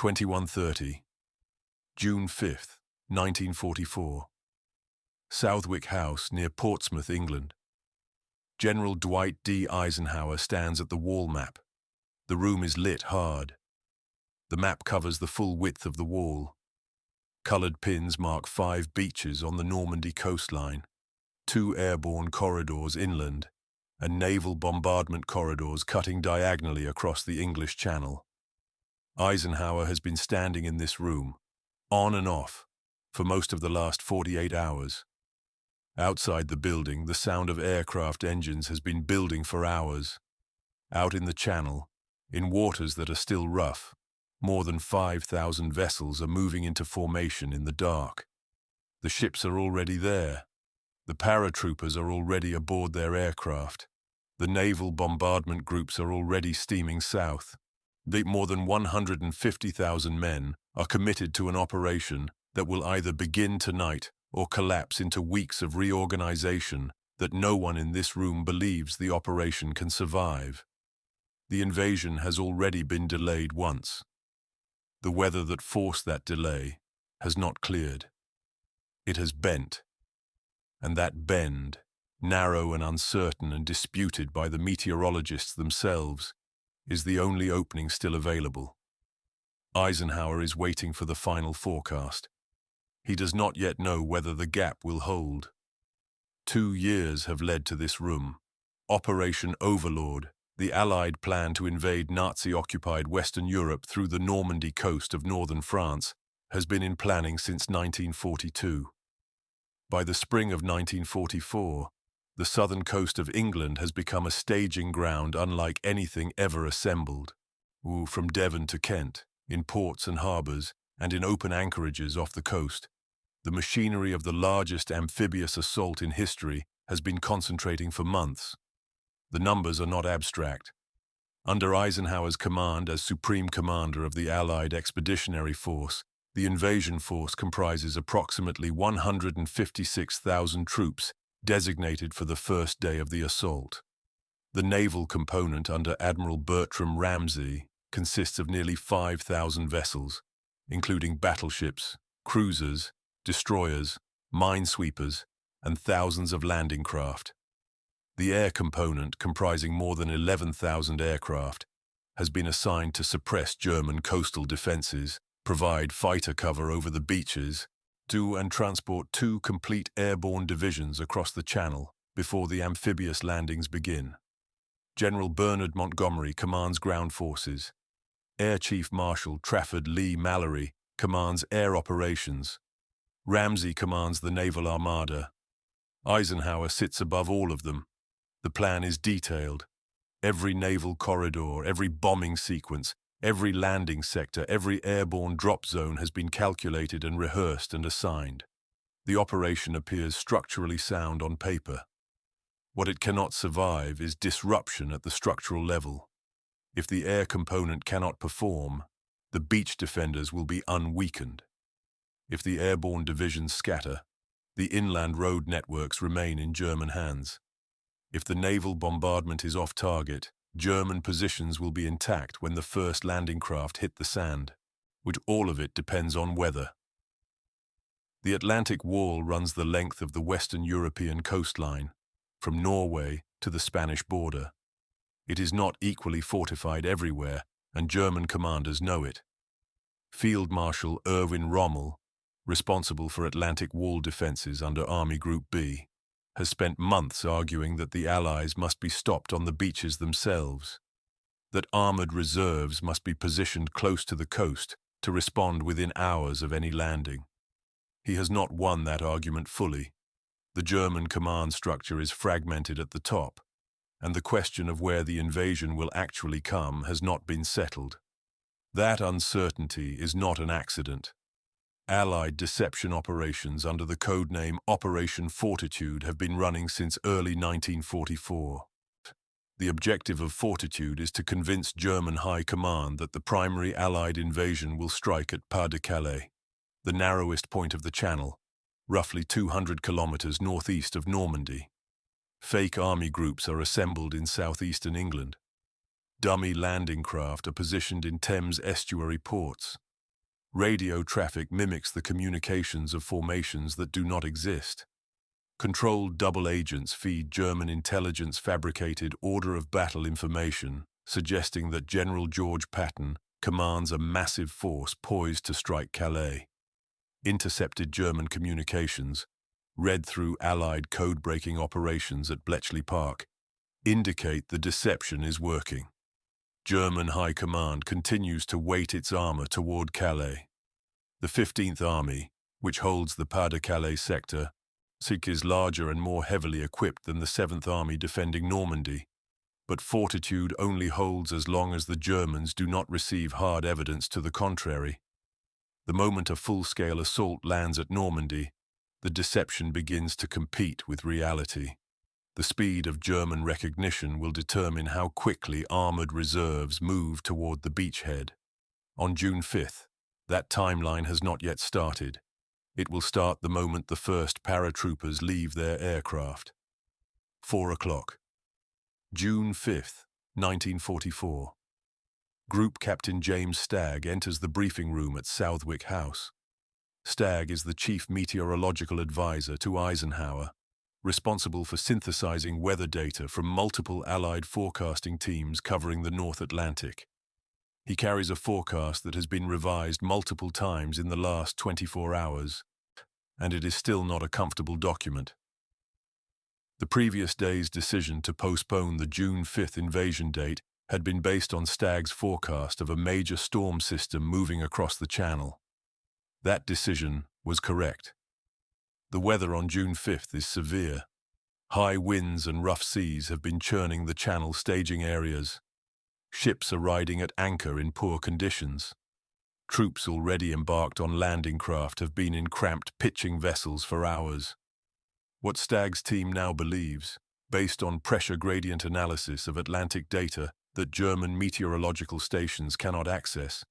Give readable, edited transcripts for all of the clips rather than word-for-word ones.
21:30, June 5th, 1944. Southwick House near Portsmouth, England. General Dwight D. Eisenhower stands at the wall map. The room is lit hard. The map covers the full width of the wall. Colored pins mark 5 beaches on the Normandy coastline, 2 airborne corridors inland, and naval bombardment corridors cutting diagonally across the English Channel. Eisenhower has been standing in this room, on and off, for most of the last 48 hours. Outside the building, the sound of aircraft engines has been building for hours. Out in the Channel, in waters that are still rough, more than 5,000 vessels are moving into formation in the dark. The ships are already there. The paratroopers are already aboard their aircraft. The naval bombardment groups are already steaming south. More than 150,000 men are committed to an operation that will either begin tonight or collapse into weeks of reorganization that no one in this room believes the operation can survive. The invasion has already been delayed once. The weather that forced that delay has not cleared. It has bent. And that bend, narrow and uncertain and disputed by the meteorologists themselves, is the only opening still available. Eisenhower is waiting for the final forecast. He does not yet know whether the gap will hold. 2 years have led to this room. Operation Overlord, the Allied plan to invade Nazi-occupied Western Europe through the Normandy coast of northern France, has been in planning since 1942. By the spring of 1944, the southern coast of England has become a staging ground unlike anything ever assembled. From Devon to Kent, in ports and harbours, and in open anchorages off the coast, the machinery of the largest amphibious assault in history has been concentrating for months. The numbers are not abstract. Under Eisenhower's command as Supreme Commander of the Allied Expeditionary Force, the invasion force comprises approximately 156,000 troops designated for the first day of the assault. The naval component under Admiral Bertram Ramsay consists of nearly 5,000 vessels, including battleships, cruisers, destroyers, minesweepers, and thousands of landing craft. The air component, comprising more than 11,000 aircraft, has been assigned to suppress German coastal defenses, provide fighter cover over the beaches, and transport 2 complete airborne divisions across the Channel before the amphibious landings begin. General Bernard Montgomery commands ground forces. Air Chief Marshal Trafford Lee Mallory commands air operations. Ramsay commands the naval armada. Eisenhower sits above all of them. The plan is detailed. Every naval corridor, every bombing sequence, every landing sector, every airborne drop zone has been calculated and rehearsed and assigned. The operation appears structurally sound on paper. What it cannot survive is disruption at the structural level. If the air component cannot perform, the beach defenders will be unweakened. If the airborne divisions scatter, the inland road networks remain in German hands. If the naval bombardment is off target, German positions will be intact when the first landing craft hit the sand, which all of it depends on weather. The Atlantic Wall runs the length of the Western European coastline, from Norway to the Spanish border. It is not equally fortified everywhere, and German commanders know it. Field Marshal Erwin Rommel, responsible for Atlantic Wall defenses under Army Group B, has spent months arguing that the Allies must be stopped on the beaches themselves, that armored reserves must be positioned close to the coast to respond within hours of any landing. He has not won that argument fully. The German command structure is fragmented at the top, and the question of where the invasion will actually come has not been settled. That uncertainty is not an accident. Allied deception operations under the codename Operation Fortitude have been running since early 1944. The objective of Fortitude is to convince German High Command that the primary Allied invasion will strike at Pas-de-Calais, the narrowest point of the Channel, roughly 200 kilometers northeast of Normandy. Fake army groups are assembled in southeastern England. Dummy landing craft are positioned in Thames estuary ports. Radio traffic mimics the communications of formations that do not exist. Controlled double agents feed German intelligence fabricated order of battle information, suggesting that General George Patton commands a massive force poised to strike Calais. Intercepted German communications, read through Allied code-breaking operations at Bletchley Park, indicate the deception is working. German High Command continues to weight its armor toward Calais. The 15th Army, which holds the Pas-de-Calais sector, is larger and more heavily equipped than the 7th Army defending Normandy, but fortitude only holds as long as the Germans do not receive hard evidence to the contrary. The moment a full-scale assault lands at Normandy, the deception begins to compete with reality. The speed of German recognition will determine how quickly armored reserves move toward the beachhead. On June 5th, that timeline has not yet started. It will start the moment the first paratroopers leave their aircraft. 4 o'clock. June 5th, 1944. Group Captain James Stagg enters the briefing room at Southwick House. Stagg is the chief meteorological advisor to Eisenhower, responsible for synthesizing weather data from multiple Allied forecasting teams covering the North Atlantic. He carries a forecast that has been revised multiple times in the last 24 hours, and it is still not a comfortable document. The previous day's decision to postpone the June 5th invasion date had been based on Stagg's forecast of a major storm system moving across the Channel. That decision was correct. The weather on June 5th is severe. High winds and rough seas have been churning the Channel staging areas. Ships are riding at anchor in poor conditions. Troops already embarked on landing craft have been in cramped pitching vessels for hours. What Stagg's team now believes, based on pressure gradient analysis of Atlantic data that German meteorological stations cannot access,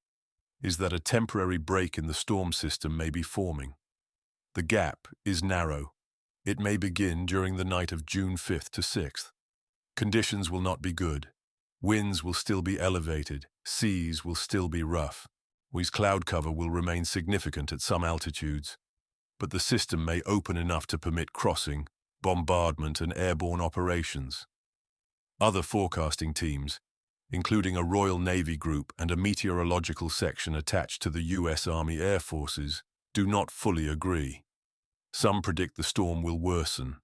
is that a temporary break in the storm system may be forming. The gap is narrow. It may begin during the night of June 5th to 6th. Conditions will not be good. Winds will still be elevated. Seas will still be rough. Cloud cover will remain significant at some altitudes, but the system may open enough to permit crossing, bombardment, and airborne operations. Other forecasting teams, including a Royal Navy group and a meteorological section attached to the U.S. Army Air Forces, do not fully agree. Some predict the storm will worsen.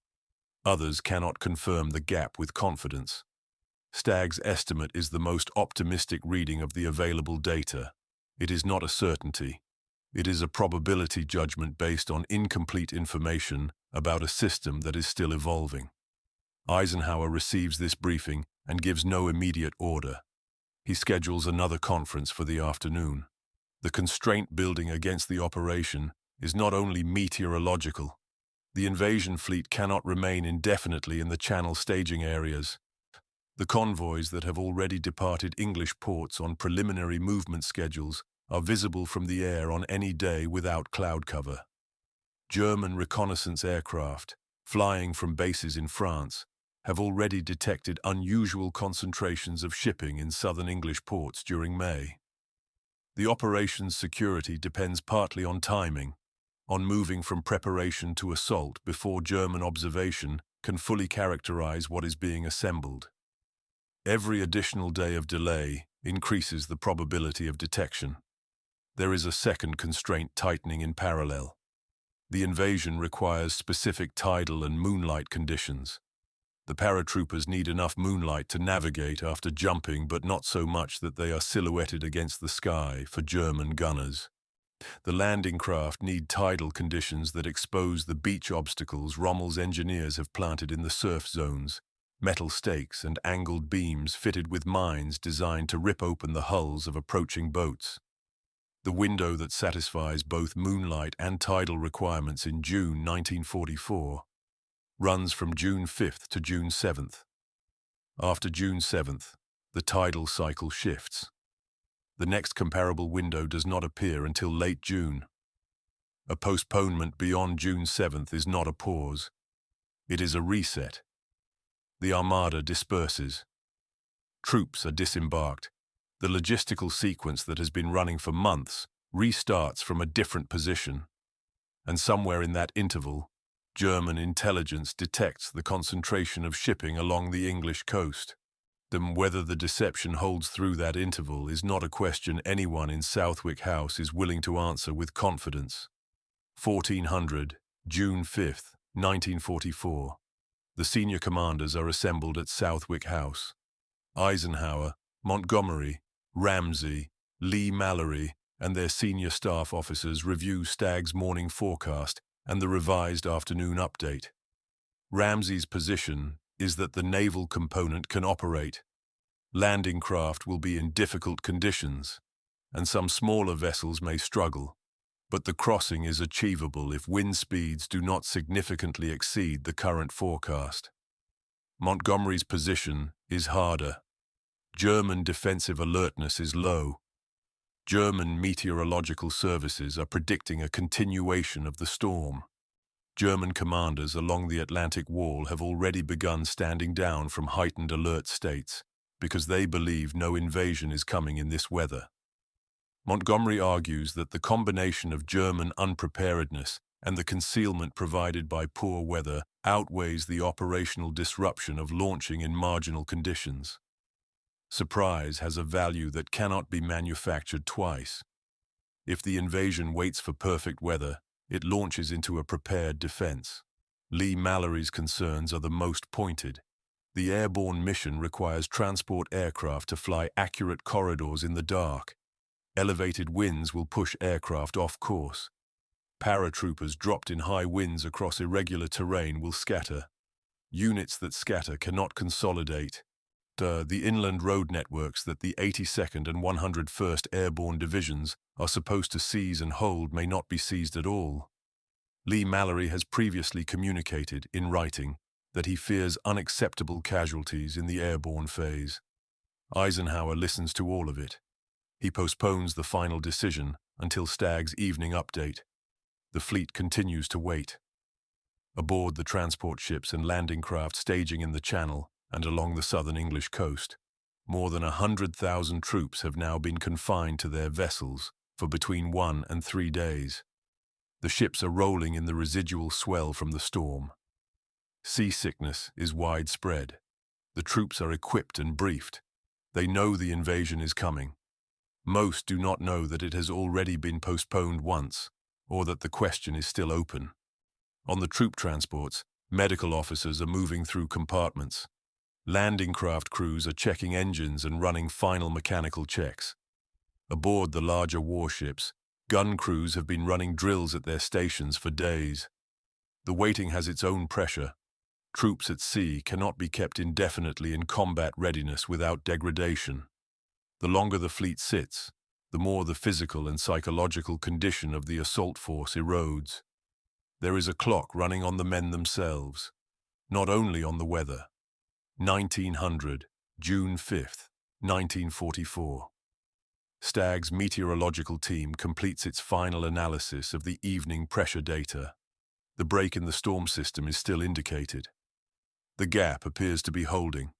Others cannot confirm the gap with confidence. Stagg's estimate is the most optimistic reading of the available data. It is not a certainty. It is a probability judgment based on incomplete information about a system that is still evolving. Eisenhower receives this briefing and gives no immediate order. He schedules another conference for the afternoon. The constraint building against the operation is not only meteorological. The invasion fleet cannot remain indefinitely in the Channel staging areas. The convoys that have already departed English ports on preliminary movement schedules are visible from the air on any day without cloud cover. German reconnaissance aircraft, flying from bases in France, have already detected unusual concentrations of shipping in southern English ports during May. The operation's security depends partly on timing, on moving from preparation to assault before German observation can fully characterize what is being assembled. Every additional day of delay increases the probability of detection. There is a second constraint tightening in parallel. The invasion requires specific tidal and moonlight conditions. The paratroopers need enough moonlight to navigate after jumping, but not so much that they are silhouetted against the sky for German gunners. The landing craft need tidal conditions that expose the beach obstacles Rommel's engineers have planted in the surf zones, metal stakes and angled beams fitted with mines designed to rip open the hulls of approaching boats. The window that satisfies both moonlight and tidal requirements in June 1944 runs from June 5th to June 7th. After June 7th, the tidal cycle shifts. The next comparable window does not appear until late June. A postponement beyond June 7th is not a pause. It is a reset. The armada disperses. Troops are disembarked. The logistical sequence that has been running for months restarts from a different position, and somewhere in that interval, German intelligence detects the concentration of shipping along the English coast. Whether the deception holds through that interval is not a question anyone in Southwick House is willing to answer with confidence. 1400, June 5th, 1944. The senior commanders are assembled at Southwick House. Eisenhower, Montgomery, Ramsey, Lee-Mallory, and their senior staff officers review Stagg's morning forecast and the revised afternoon update. Ramsey's position is that the naval component can operate. Landing craft will be in difficult conditions, and some smaller vessels may struggle, but the crossing is achievable if wind speeds do not significantly exceed the current forecast. Montgomery's position is harder. German defensive alertness is low. German meteorological services are predicting a continuation of the storm. German commanders along the Atlantic Wall have already begun standing down from heightened alert states because they believe no invasion is coming in this weather. Montgomery argues that the combination of German unpreparedness and the concealment provided by poor weather outweighs the operational disruption of launching in marginal conditions. Surprise has a value that cannot be manufactured twice. If the invasion waits for perfect weather, it launches into a prepared defense. Lee-Mallory's concerns are the most pointed. The airborne mission requires transport aircraft to fly accurate corridors in the dark. Elevated winds will push aircraft off course. Paratroopers dropped in high winds across irregular terrain will scatter. Units that scatter cannot consolidate. The inland road networks that the 82nd and 101st Airborne Divisions are supposed to seize and hold may not be seized at all. Lee-Mallory has previously communicated, in writing, that he fears unacceptable casualties in the airborne phase. Eisenhower listens to all of it. He postpones the final decision until Stagg's evening update. The fleet continues to wait. Aboard the transport ships and landing craft staging in the Channel and along the southern English coast, more than 100,000 troops have now been confined to their vessels for between 1 and 3 days. The ships are rolling in the residual swell from the storm. Seasickness is widespread. The troops are equipped and briefed. They know the invasion is coming. Most do not know that it has already been postponed once, or that the question is still open. On the troop transports, medical officers are moving through compartments. Landing craft crews are checking engines and running final mechanical checks. Aboard the larger warships, gun crews have been running drills at their stations for days. The waiting has its own pressure. Troops at sea cannot be kept indefinitely in combat readiness without degradation. The longer the fleet sits, the more the physical and psychological condition of the assault force erodes. There is a clock running on the men themselves, not only on the weather. 1900, June 5th, 1944. Stagg's meteorological team completes its final analysis of the evening pressure data. The break in the storm system is still indicated. The gap appears to be holding.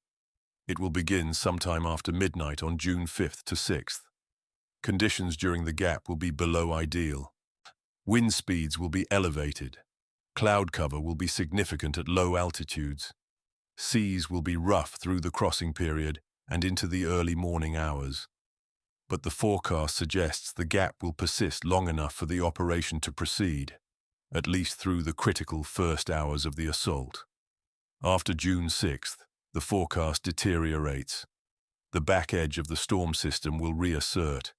It will begin sometime after midnight on June 5th to 6th. Conditions during the gap will be below ideal. Wind speeds will be elevated. Cloud cover will be significant at low altitudes. Seas will be rough through the crossing period and into the early morning hours. But the forecast suggests the gap will persist long enough for the operation to proceed, at least through the critical first hours of the assault. After June 6th, the forecast deteriorates. The back edge of the storm system will reassert.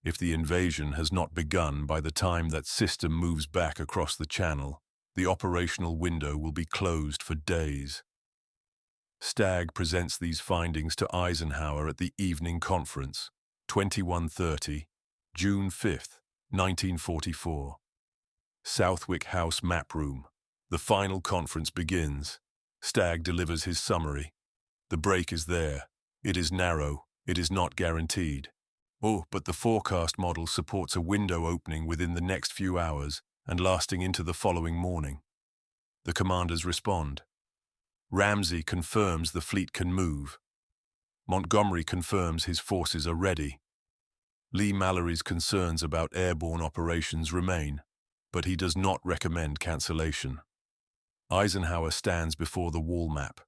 If the invasion has not begun by the time that system moves back across the Channel, the operational window will be closed for days. Stagg presents these findings to Eisenhower at the evening conference, 21:30, June 5th, 1944. Southwick House Map Room. The final conference begins. Stagg delivers his summary. The break is there. It is narrow. It is not guaranteed. But the forecast model supports a window opening within the next few hours and lasting into the following morning. The commanders respond. Ramsey confirms the fleet can move. Montgomery confirms his forces are ready. Lee Mallory's concerns about airborne operations remain, but he does not recommend cancellation. Eisenhower stands before the wall map.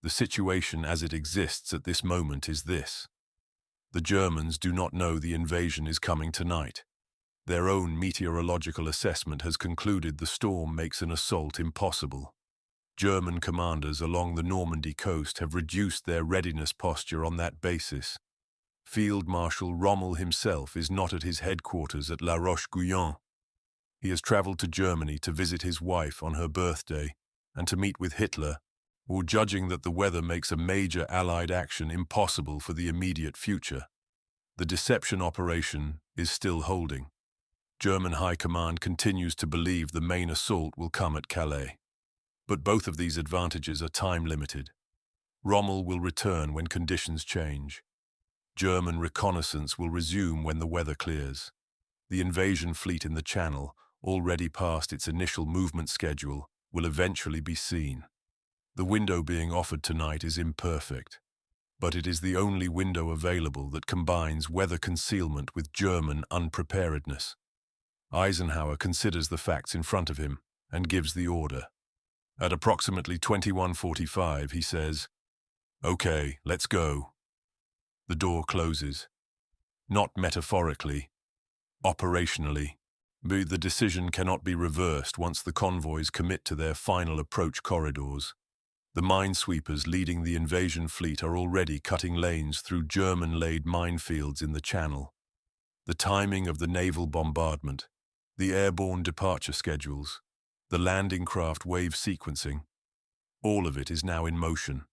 The situation as it exists at this moment is this. The Germans do not know the invasion is coming tonight. Their own meteorological assessment has concluded the storm makes an assault impossible. German commanders along the Normandy coast have reduced their readiness posture on that basis. Field Marshal Rommel himself is not at his headquarters at La Roche-Guyon. He has traveled to Germany to visit his wife on her birthday and to meet with Hitler, or judging that the weather makes a major Allied action impossible for the immediate future. The deception operation is still holding. German High Command continues to believe the main assault will come at Calais. But both of these advantages are time-limited. Rommel will return when conditions change. German reconnaissance will resume when the weather clears. The invasion fleet in the Channel, already past its initial movement schedule, will eventually be seen. The window being offered tonight is imperfect, but it is the only window available that combines weather concealment with German unpreparedness. Eisenhower considers the facts in front of him and gives the order. At approximately 21:45, he says, "Okay, let's go." The door closes. Not metaphorically, operationally. But the decision cannot be reversed once the convoys commit to their final approach corridors. The minesweepers leading the invasion fleet are already cutting lanes through German-laid minefields in the Channel. The timing of the naval bombardment, the airborne departure schedules, the landing craft wave sequencing, all of it is now in motion.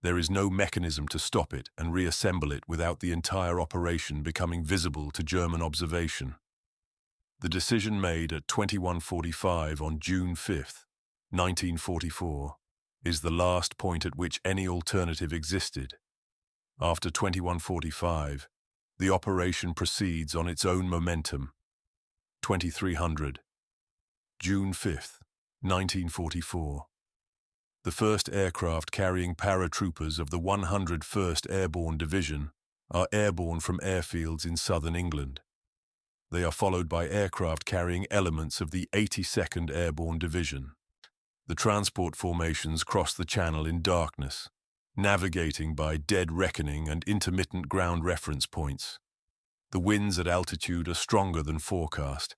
There is no mechanism to stop it and reassemble it without the entire operation becoming visible to German observation. The decision made at 21:45 on June 5, 1944, is the last point at which any alternative existed. After 21:45, the operation proceeds on its own momentum. 2300, June 5, 1944. The first aircraft carrying paratroopers of the 101st Airborne Division are airborne from airfields in southern England. They are followed by aircraft carrying elements of the 82nd Airborne Division. The transport formations cross the Channel in darkness, navigating by dead reckoning and intermittent ground reference points. The winds at altitude are stronger than forecast.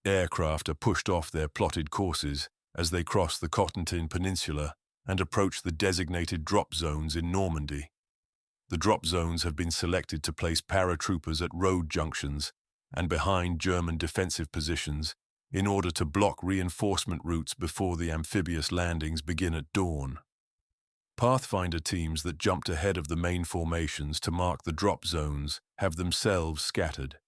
Aircraft are pushed off their plotted courses as they cross the Cotentin Peninsula and approach the designated drop zones in Normandy. The drop zones have been selected to place paratroopers at road junctions and behind German defensive positions in order to block reinforcement routes before the amphibious landings begin at dawn. Pathfinder teams that jumped ahead of the main formations to mark the drop zones have themselves scattered.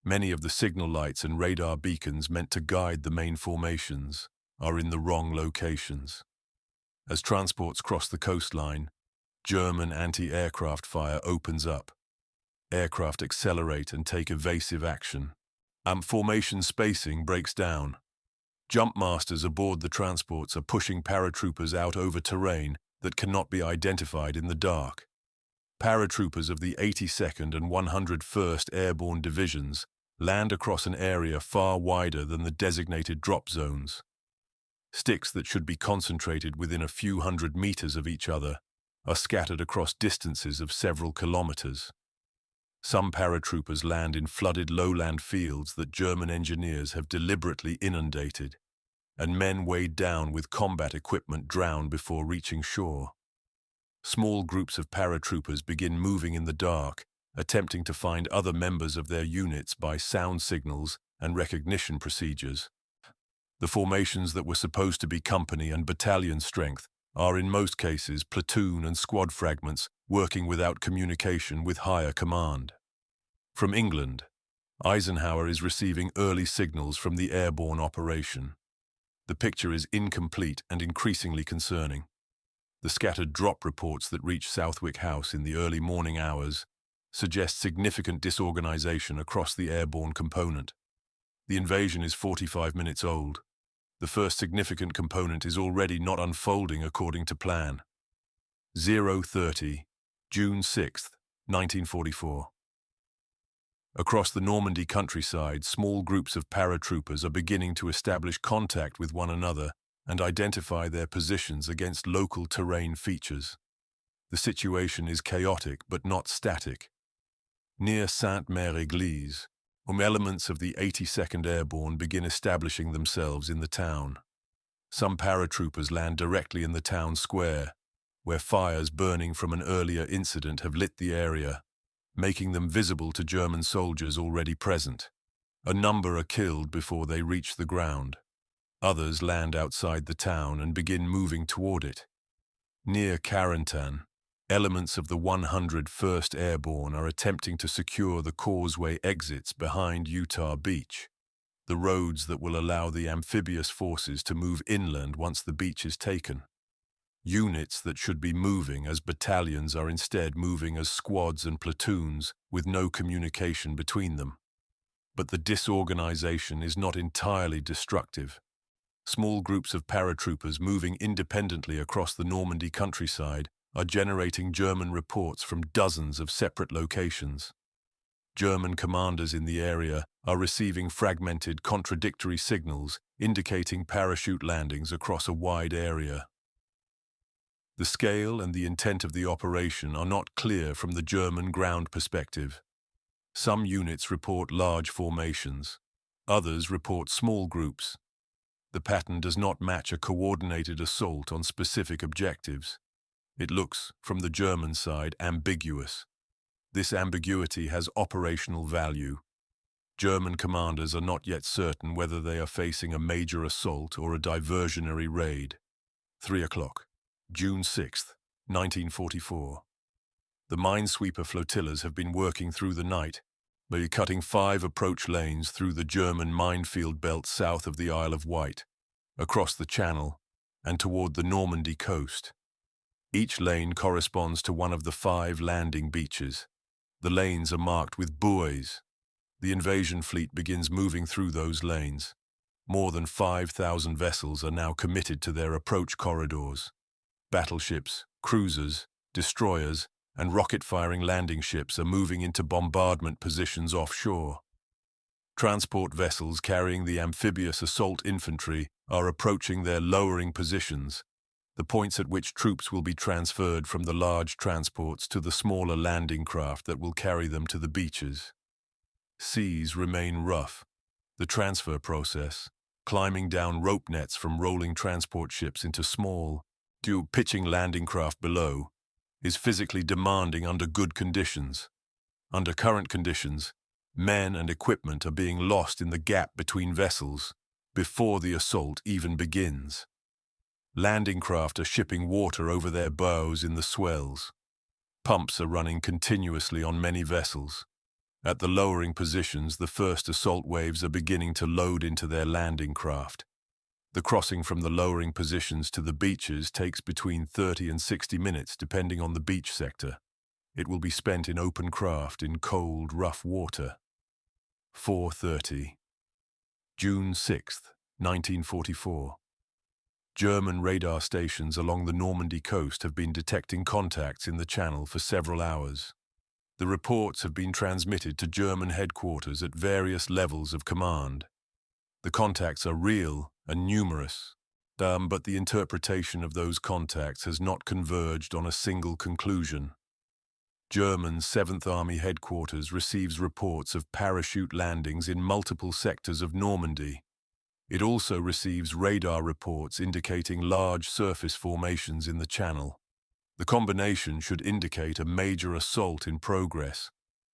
Many of the signal lights and radar beacons meant to guide the main formations are in the wrong locations. As transports cross the coastline, German anti-aircraft fire opens up. Aircraft accelerate and take evasive action. Formation spacing breaks down. Jump masters aboard the transports are pushing paratroopers out over terrain that cannot be identified in the dark. Paratroopers of the 82nd and 101st Airborne Divisions land across an area far wider than the designated drop zones. Sticks that should be concentrated within a few hundred meters of each other are scattered across distances of several kilometers. Some paratroopers land in flooded lowland fields that German engineers have deliberately inundated, and men weighed down with combat equipment drown before reaching shore. Small groups of paratroopers begin moving in the dark, attempting to find other members of their units by sound signals and recognition procedures. The formations that were supposed to be company and battalion strength are in most cases platoon and squad fragments working without communication with higher command. From England, Eisenhower is receiving early signals from the airborne operation. The picture is incomplete and increasingly concerning. The scattered drop reports that reach Southwick House in the early morning hours suggest significant disorganization across the airborne component. The invasion is 45 minutes old. The first significant component is already not unfolding according to plan. 0:30, June 6, 1944. Across the Normandy countryside, small groups of paratroopers are beginning to establish contact with one another and identify their positions against local terrain features. The situation is chaotic but not static. Near Sainte-Mère-Église, elements of the 82nd Airborne begin establishing themselves in the town. Some paratroopers land directly in the town square, where fires burning from an earlier incident have lit the area, making them visible to German soldiers already present. A number are killed before they reach the ground. Others land outside the town and begin moving toward it. Near Carentan, elements of the 101st Airborne are attempting to secure the causeway exits behind Utah Beach, the roads that will allow the amphibious forces to move inland once the beach is taken. Units that should be moving as battalions are instead moving as squads and platoons with no communication between them. But the disorganization is not entirely destructive. Small groups of paratroopers moving independently across the Normandy countryside are generating German reports from dozens of separate locations. German commanders in the area are receiving fragmented, contradictory signals indicating parachute landings across a wide area. The scale and the intent of the operation are not clear from the German ground perspective. Some units report large formations. Others report small groups. The pattern does not match a coordinated assault on specific objectives. It looks, from the German side, ambiguous. This ambiguity has operational value. German commanders are not yet certain whether they are facing a major assault or a diversionary raid. 3 o'clock. June 6, 1944. The minesweeper flotillas have been working through the night, by cutting 5 approach lanes through the German minefield belt south of the Isle of Wight, across the Channel, and toward the Normandy coast. Each lane corresponds to one of the 5 landing beaches. The lanes are marked with buoys. The invasion fleet begins moving through those lanes. More than 5,000 vessels are now committed to their approach corridors. Battleships, cruisers, destroyers, and rocket-firing landing ships are moving into bombardment positions offshore. Transport vessels carrying the amphibious assault infantry are approaching their lowering positions, the points at which troops will be transferred from the large transports to the smaller landing craft that will carry them to the beaches. Seas remain rough. The transfer process, climbing down rope nets from rolling transport ships into small, pitching landing craft below, is physically demanding under good conditions. Under current conditions, men and equipment are being lost in the gap between vessels before the assault even begins. Landing craft are shipping water over their bows in the swells. Pumps are running continuously on many vessels. At the lowering positions, the first assault waves are beginning to load into their landing craft. The crossing from the lowering positions to the beaches takes between 30 and 60 minutes depending on the beach sector. It will be spent in open craft in cold, rough water. 4:30. June 6, 1944. German radar stations along the Normandy coast have been detecting contacts in the Channel for several hours. The reports have been transmitted to German headquarters at various levels of command. The contacts are real and numerous, but the interpretation of those contacts has not converged on a single conclusion. German 7th Army headquarters receives reports of parachute landings in multiple sectors of Normandy. It also receives radar reports indicating large surface formations in the Channel. The combination should indicate a major assault in progress,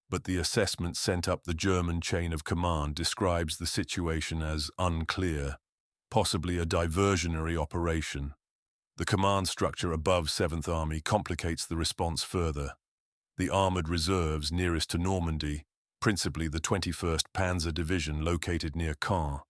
but the assessment sent up the German chain of command describes the situation as unclear, possibly a diversionary operation. The command structure above 7th Army complicates the response further. The armored reserves nearest to Normandy, principally the 21st Panzer Division located near Caen,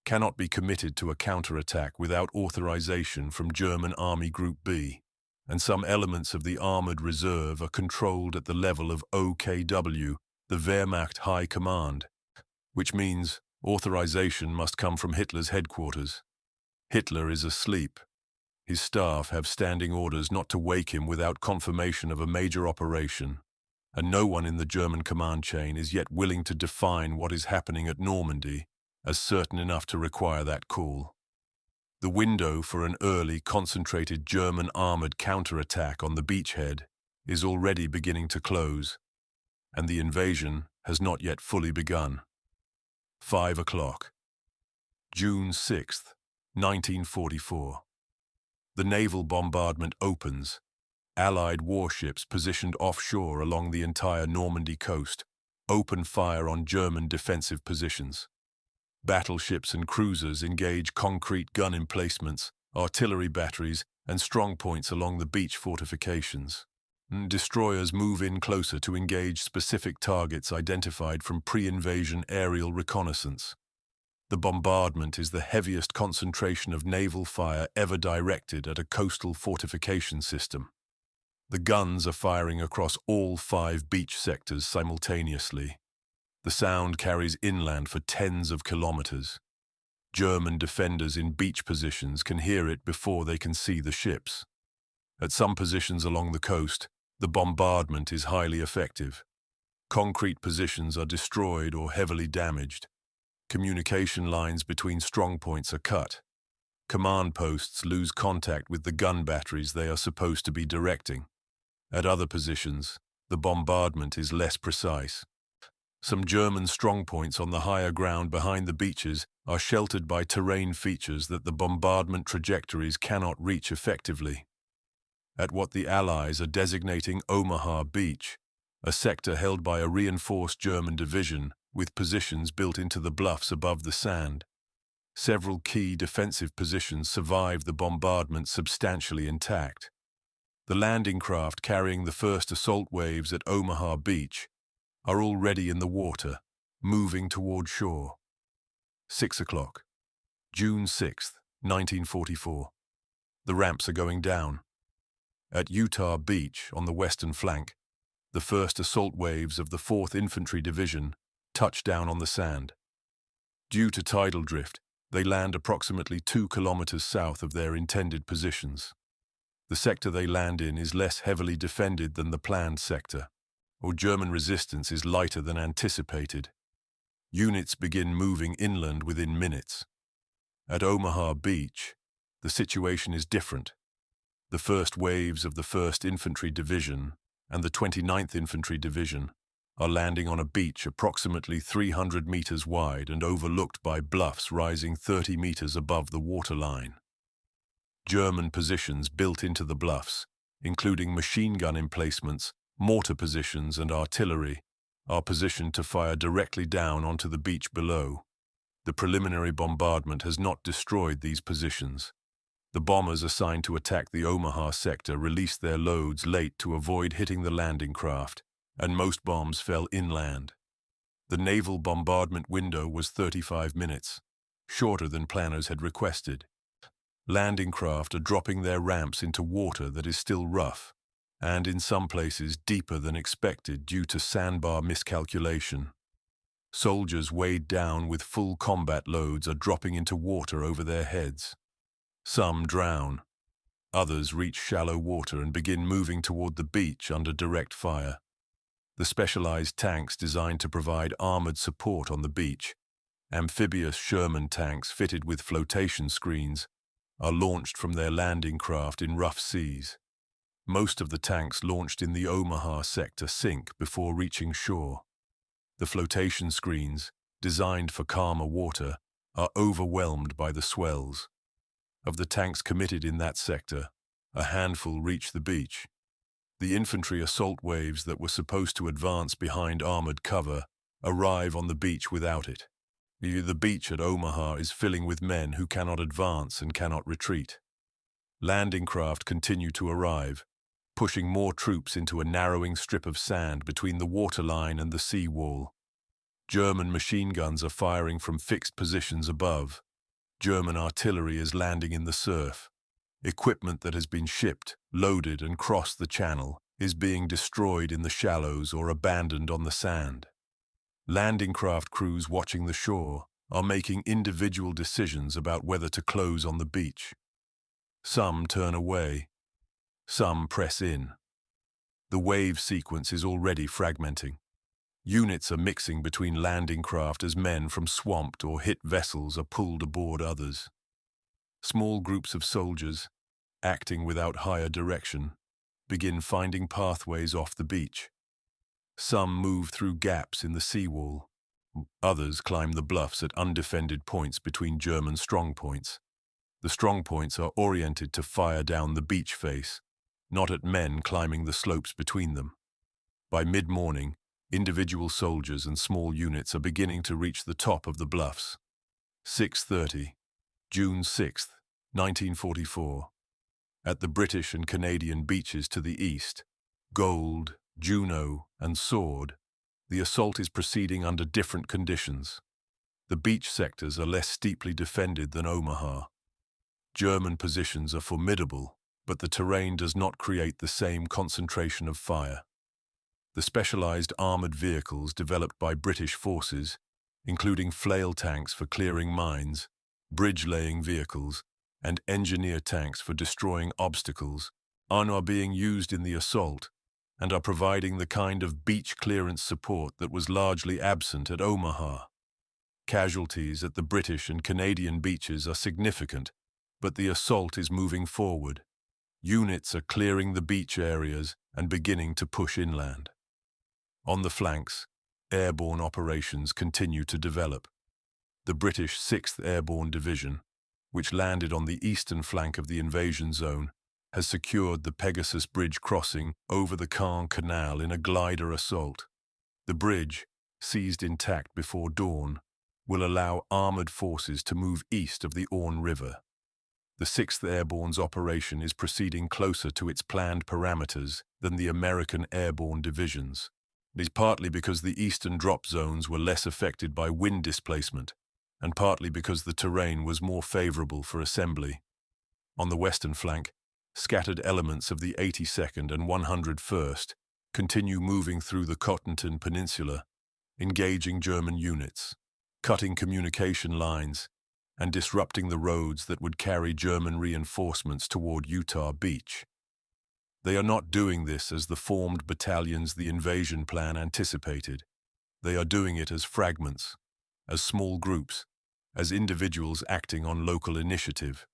cannot be committed to a counterattack without authorization from German Army Group B, and some elements of the armored reserve are controlled at the level of OKW, the Wehrmacht High Command, which means authorization must come from Hitler's headquarters. Hitler is asleep. His staff have standing orders not to wake him without confirmation of a major operation. and no one in the German command chain is yet willing to define what is happening at Normandy as certain enough to require that call. The window for an early, concentrated German armored counterattack on the beachhead is already beginning to close, and the invasion has not yet fully begun. 5 o'clock. June 6th, 1944. The naval bombardment opens. Allied warships positioned offshore along the entire Normandy coast open fire on German defensive positions. Battleships and cruisers engage concrete gun emplacements, artillery batteries, and strongpoints along the beach fortifications. Destroyers move in closer to engage specific targets identified from pre-invasion aerial reconnaissance. The bombardment is the heaviest concentration of naval fire ever directed at a coastal fortification system. The guns are firing across all 5 beach sectors simultaneously. The sound carries inland for tens of kilometers. German defenders in beach positions can hear it before they can see the ships. At some positions along the coast, the bombardment is highly effective. Concrete positions are destroyed or heavily damaged. Communication lines between strongpoints are cut. Command posts lose contact with the gun batteries they are supposed to be directing. At other positions, the bombardment is less precise. Some German strongpoints on the higher ground behind the beaches are sheltered by terrain features that the bombardment trajectories cannot reach effectively. At what the Allies are designating Omaha Beach, a sector held by a reinforced German division with positions built into the bluffs above the sand, several key defensive positions survive the bombardment substantially intact. The landing craft carrying the first assault waves at Omaha Beach are already in the water, moving toward shore. 6 o'clock. June 6th, 1944. The ramps are going down. At Utah Beach, on the western flank, the first assault waves of the 4th Infantry Division touch down on the sand. Due to tidal drift, they land approximately 2 kilometers south of their intended positions. The sector they land in is less heavily defended than the planned sector, or German resistance is lighter than anticipated. Units begin moving inland within minutes. At Omaha Beach, the situation is different. The first waves of the 1st Infantry Division and the 29th Infantry Division are landing on a beach approximately 300 meters wide and overlooked by bluffs rising 30 meters above the waterline. German positions built into the bluffs, including machine gun emplacements, mortar positions, and artillery, are positioned to fire directly down onto the beach below. The preliminary bombardment has not destroyed these positions. The bombers assigned to attack the Omaha sector released their loads late to avoid hitting the landing craft, and most bombs fell inland. The naval bombardment window was 35 minutes, shorter than planners had requested. Landing craft are dropping their ramps into water that is still rough, and in some places deeper than expected due to sandbar miscalculation. Soldiers weighed down with full combat loads are dropping into water over their heads. Some drown. Others reach shallow water and begin moving toward the beach under direct fire. The specialized tanks designed to provide armored support on the beach, amphibious Sherman tanks fitted with flotation screens, are launched from their landing craft in rough seas. Most of the tanks launched in the Omaha sector sink before reaching shore. The flotation screens, designed for calmer water, are overwhelmed by the swells. Of the tanks committed in that sector, a handful reach the beach. The infantry assault waves that were supposed to advance behind armored cover arrive on the beach without it. The beach at Omaha is filling with men who cannot advance and cannot retreat. Landing craft continue to arrive, pushing more troops into a narrowing strip of sand between the waterline and the sea wall. German machine guns are firing from fixed positions above. German artillery is landing in the surf. Equipment that has been shipped, loaded, and crossed the channel is being destroyed in the shallows or abandoned on the sand. Landing craft crews watching the shore are making individual decisions about whether to close on the beach. Some turn away. Some press in. The wave sequence is already fragmenting. Units are mixing between landing craft as men from swamped or hit vessels are pulled aboard others. Small groups of soldiers, acting without higher direction, begin finding pathways off the beach. Some move through gaps in the seawall. Others climb the bluffs at undefended points between German strongpoints. The strongpoints are oriented to fire down the beach face, not at men climbing the slopes between them. By mid-morning, individual soldiers and small units are beginning to reach the top of the bluffs. 6:30, June 6, 1944. At the British and Canadian beaches to the east, Gold, Juno, and Sword, the assault is proceeding under different conditions. The beach sectors are less steeply defended than Omaha. German positions are formidable, but the terrain does not create the same concentration of fire. The specialized armored vehicles developed by British forces, including flail tanks for clearing mines, bridge-laying vehicles, and engineer tanks for destroying obstacles, are now being used in the assault and are providing the kind of beach clearance support that was largely absent at Omaha. Casualties at the British and Canadian beaches are significant, but the assault is moving forward. Units are clearing the beach areas and beginning to push inland. On the flanks, airborne operations continue to develop. The British 6th Airborne Division, which landed on the eastern flank of the invasion zone, has secured the Pegasus Bridge crossing over the Caen Canal in a glider assault. The bridge, seized intact before dawn, will allow armored forces to move east of the Orne River. The 6th Airborne's operation is proceeding closer to its planned parameters than the American Airborne Divisions. It is partly because the eastern drop zones were less affected by wind displacement, and partly because the terrain was more favorable for assembly. On the western flank, scattered elements of the 82nd and 101st continue moving through the Cottonton Peninsula, engaging German units, cutting communication lines, and disrupting the roads that would carry German reinforcements toward Utah Beach. They are not doing this as the formed battalions the invasion plan anticipated. They are doing it as fragments, as small groups, as individuals acting on local initiative.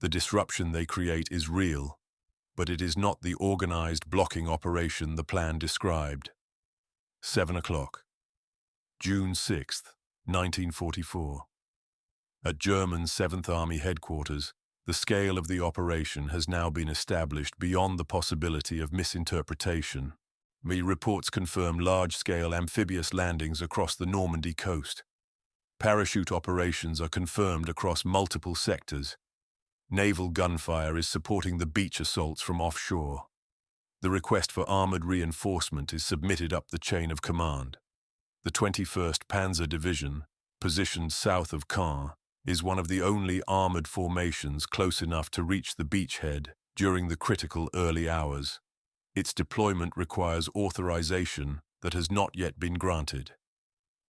The disruption they create is real, but it is not the organized blocking operation the plan described. 7 o'clock, June 6, 1944. At German 7th Army headquarters, the scale of the operation has now been established beyond the possibility of misinterpretation. Reports confirm large-scale amphibious landings across the Normandy coast. Parachute operations are confirmed across multiple sectors. Naval gunfire is supporting the beach assaults from offshore. The request for armored reinforcement is submitted up the chain of command. The 21st Panzer Division, positioned south of Caen, is one of the only armored formations close enough to reach the beachhead during the critical early hours. Its deployment requires authorization that has not yet been granted.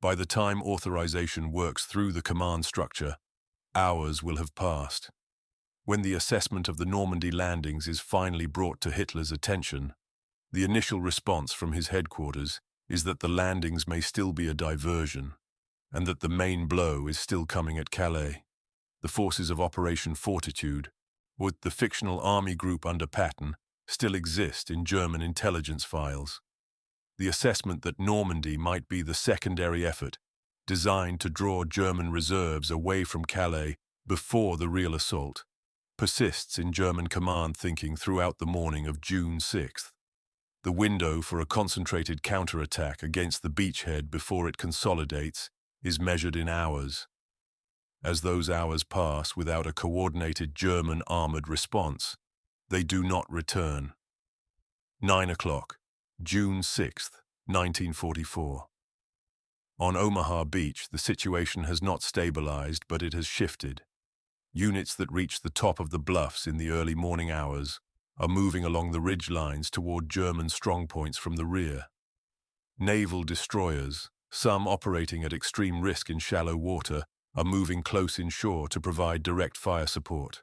By the time authorization works through the command structure, hours will have passed. When the assessment of the Normandy landings is finally brought to Hitler's attention, the initial response from his headquarters is that the landings may still be a diversion, and that the main blow is still coming at Calais. The forces of Operation Fortitude, with the fictional army group under Patton, still exist in German intelligence files. The assessment that Normandy might be the secondary effort, designed to draw German reserves away from Calais before the real assault, persists in German command thinking throughout the morning of June 6th. The window for a concentrated counterattack against the beachhead before it consolidates is measured in hours. As those hours pass without a coordinated German armored response, they do not return. 9 o'clock, June 6th, 1944. On Omaha Beach, the situation has not stabilized, but it has shifted. Units that reach the top of the bluffs in the early morning hours are moving along the ridge lines toward German strongpoints from the rear. Naval destroyers, some operating at extreme risk in shallow water, are moving close inshore to provide direct fire support.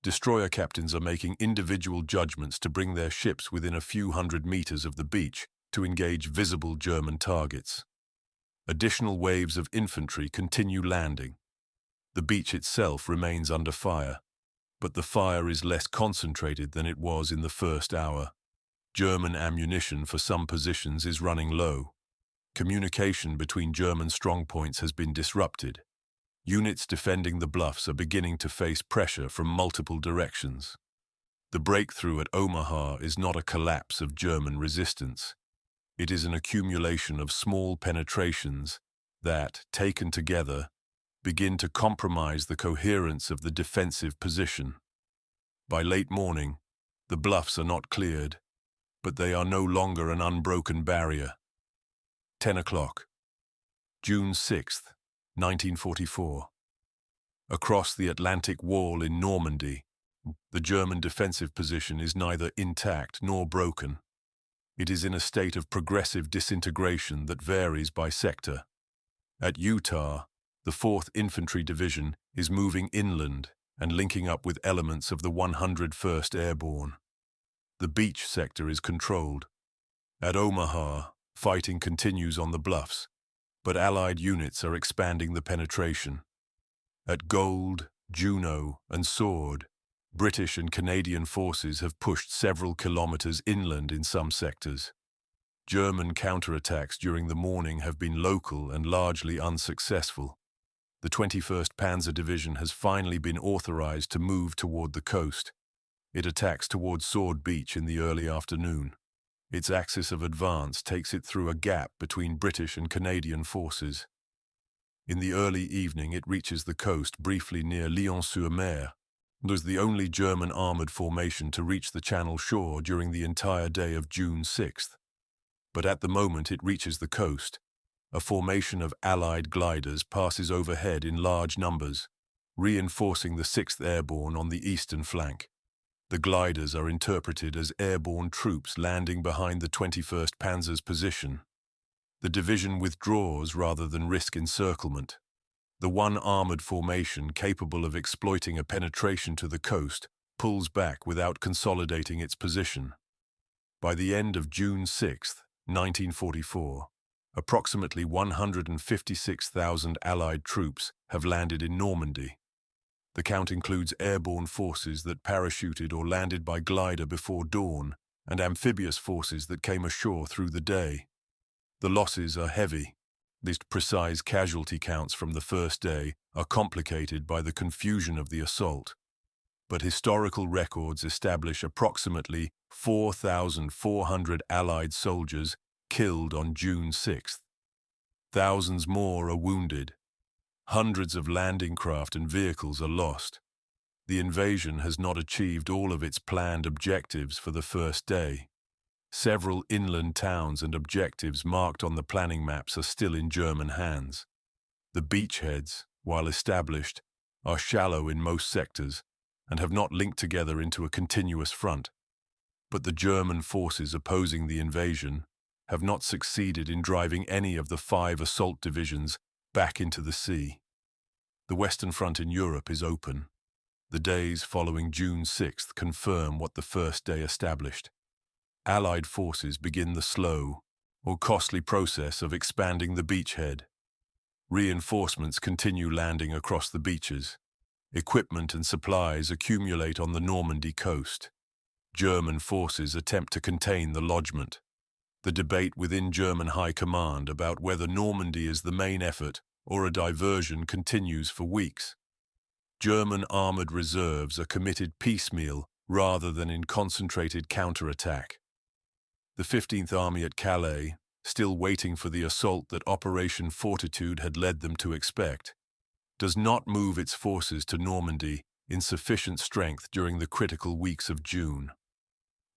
Destroyer captains are making individual judgments to bring their ships within a few hundred meters of the beach to engage visible German targets. Additional waves of infantry continue landing. The beach itself remains under fire, but the fire is less concentrated than it was in the first hour. German ammunition for some positions is running low. Communication between German strongpoints has been disrupted. Units defending the bluffs are beginning to face pressure from multiple directions. The breakthrough at Omaha is not a collapse of German resistance. It is an accumulation of small penetrations that, taken together, begin to compromise the coherence of the defensive position. By late morning, the bluffs are not cleared, but they are no longer an unbroken barrier. 10 o'clock, June 6, 1944. Across the Atlantic Wall in Normandy, the German defensive position is neither intact nor broken. It is in a state of progressive disintegration that varies by sector. At Utah, the 4th Infantry Division is moving inland and linking up with elements of the 101st Airborne. The beach sector is controlled. At Omaha, fighting continues on the bluffs, but Allied units are expanding the penetration. At Gold, Juno, and Sword, British and Canadian forces have pushed several kilometers inland in some sectors. German counterattacks during the morning have been local and largely unsuccessful. The 21st Panzer Division has finally been authorized to move toward the coast. It attacks toward Sword Beach in the early afternoon. Its axis of advance takes it through a gap between British and Canadian forces. In the early evening, it reaches the coast briefly near Lyon-sur-Mer. It was the only German armored formation to reach the Channel shore during the entire day of June 6th. But at the moment it reaches the coast, a formation of Allied gliders passes overhead in large numbers, reinforcing the 6th Airborne on the eastern flank. The gliders are interpreted as airborne troops landing behind the 21st Panzer's position. The division withdraws rather than risk encirclement. The one armored formation capable of exploiting a penetration to the coast pulls back without consolidating its position. By the end of June 6, 1944, approximately 156,000 Allied troops have landed in Normandy. The count includes airborne forces that parachuted or landed by glider before dawn and amphibious forces that came ashore through the day. The losses are heavy. These precise casualty counts from the first day are complicated by the confusion of the assault, but historical records establish approximately 4,400 Allied soldiers killed on June 6th. Thousands more are wounded. Hundreds of landing craft and vehicles are lost. The invasion has not achieved all of its planned objectives for the first day. Several inland towns and objectives marked on the planning maps are still in German hands. The beachheads, while established, are shallow in most sectors and have not linked together into a continuous front. But the German forces opposing the invasion have not succeeded in driving any of the 5 assault divisions back into the sea. The Western Front in Europe is open. The days following June 6th confirm what the first day established. Allied forces begin the slow or costly process of expanding the beachhead. Reinforcements continue landing across the beaches. Equipment and supplies accumulate on the Normandy coast. German forces attempt to contain the lodgment. The debate within German high command about whether Normandy is the main effort or a diversion continues for weeks. German armored reserves are committed piecemeal rather than in concentrated counterattack. The 15th Army at Calais, still waiting for the assault that Operation Fortitude had led them to expect, does not move its forces to Normandy in sufficient strength during the critical weeks of June.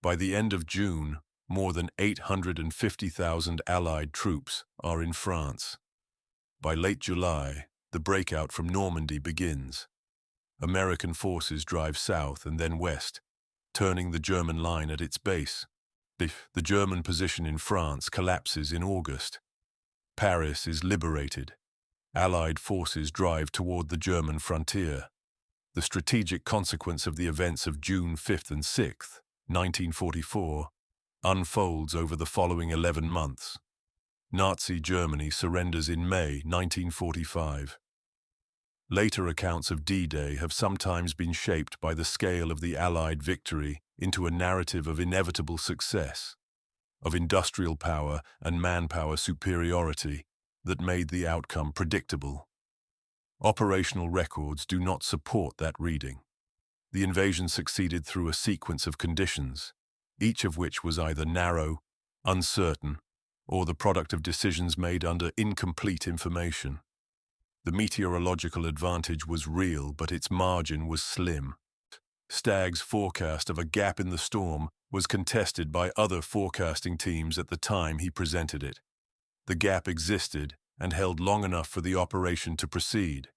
By the end of June, more than 850,000 Allied troops are in France. By late July, the breakout from Normandy begins. American forces drive south and then west, turning the German line at its base. The German position in France collapses in August. Paris is liberated. Allied forces drive toward the German frontier. The strategic consequence of the events of June 5th and 6th, 1944, unfolds over the following 11 months. Nazi Germany surrenders in May 1945. Later accounts of D-Day have sometimes been shaped by the scale of the Allied victory into a narrative of inevitable success, of industrial power and manpower superiority that made the outcome predictable. Operational records do not support that reading. The invasion succeeded through a sequence of conditions, each of which was either narrow, uncertain, or the product of decisions made under incomplete information. The meteorological advantage was real, but its margin was slim. Stagg's forecast of a gap in the storm was contested by other forecasting teams at the time he presented it. The gap existed and held long enough for the operation to proceed.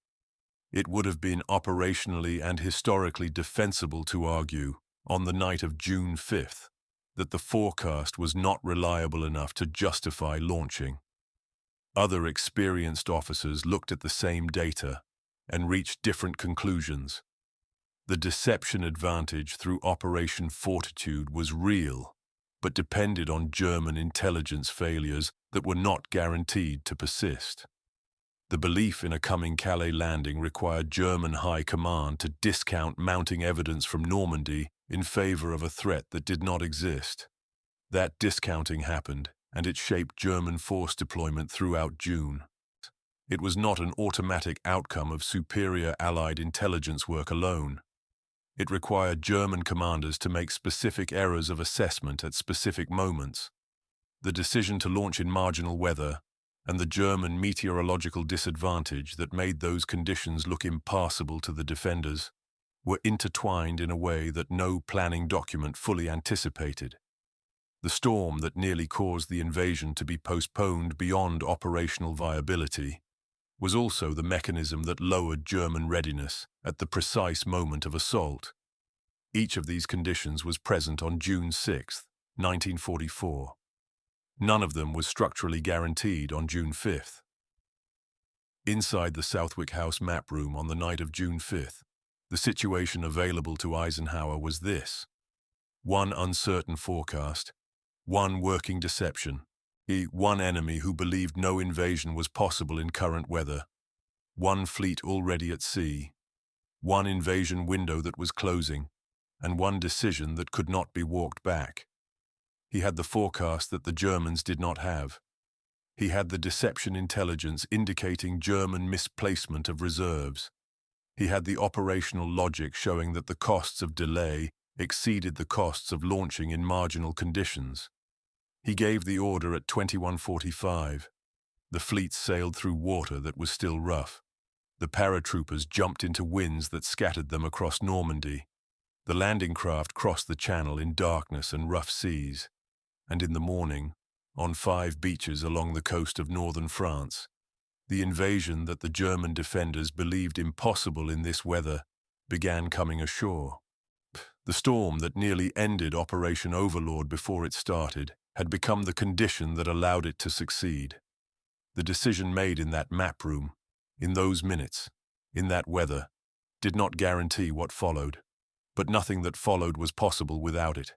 It would have been operationally and historically defensible to argue, on the night of June 5th, that the forecast was not reliable enough to justify launching. Other experienced officers looked at the same data and reached different conclusions. The deception advantage through Operation Fortitude was real, but depended on German intelligence failures that were not guaranteed to persist. The belief in a coming Calais landing required German high command to discount mounting evidence from Normandy in favor of a threat that did not exist. That discounting happened, and it shaped German force deployment throughout June. It was not an automatic outcome of superior Allied intelligence work alone. It required German commanders to make specific errors of assessment at specific moments. The decision to launch in marginal weather and the German meteorological disadvantage that made those conditions look impassable to the defenders were intertwined in a way that no planning document fully anticipated. The storm that nearly caused the invasion to be postponed beyond operational viability was also the mechanism that lowered German readiness at the precise moment of assault. Each of these conditions was present on June 6, 1944. None of them was structurally guaranteed on June 5th. Inside the Southwick House map room on the night of June 5th, the situation available to Eisenhower was this: one uncertain forecast, one working deception, one enemy who believed no invasion was possible in current weather, one fleet already at sea, one invasion window that was closing, and one decision that could not be walked back. He had the forecast that the Germans did not have. He had the deception intelligence indicating German misplacement of reserves. He had the operational logic showing that the costs of delay exceeded the costs of launching in marginal conditions. He gave the order at 21:45. The fleet sailed through water that was still rough. The paratroopers jumped into winds that scattered them across Normandy. The landing craft crossed the channel in darkness and rough seas. And in the morning, on 5 beaches along the coast of northern France, the invasion that the German defenders believed impossible in this weather began coming ashore. The storm that nearly ended Operation Overlord before it started had become the condition that allowed it to succeed. The decision made in that map room, in those minutes, in that weather, did not guarantee what followed, but nothing that followed was possible without it.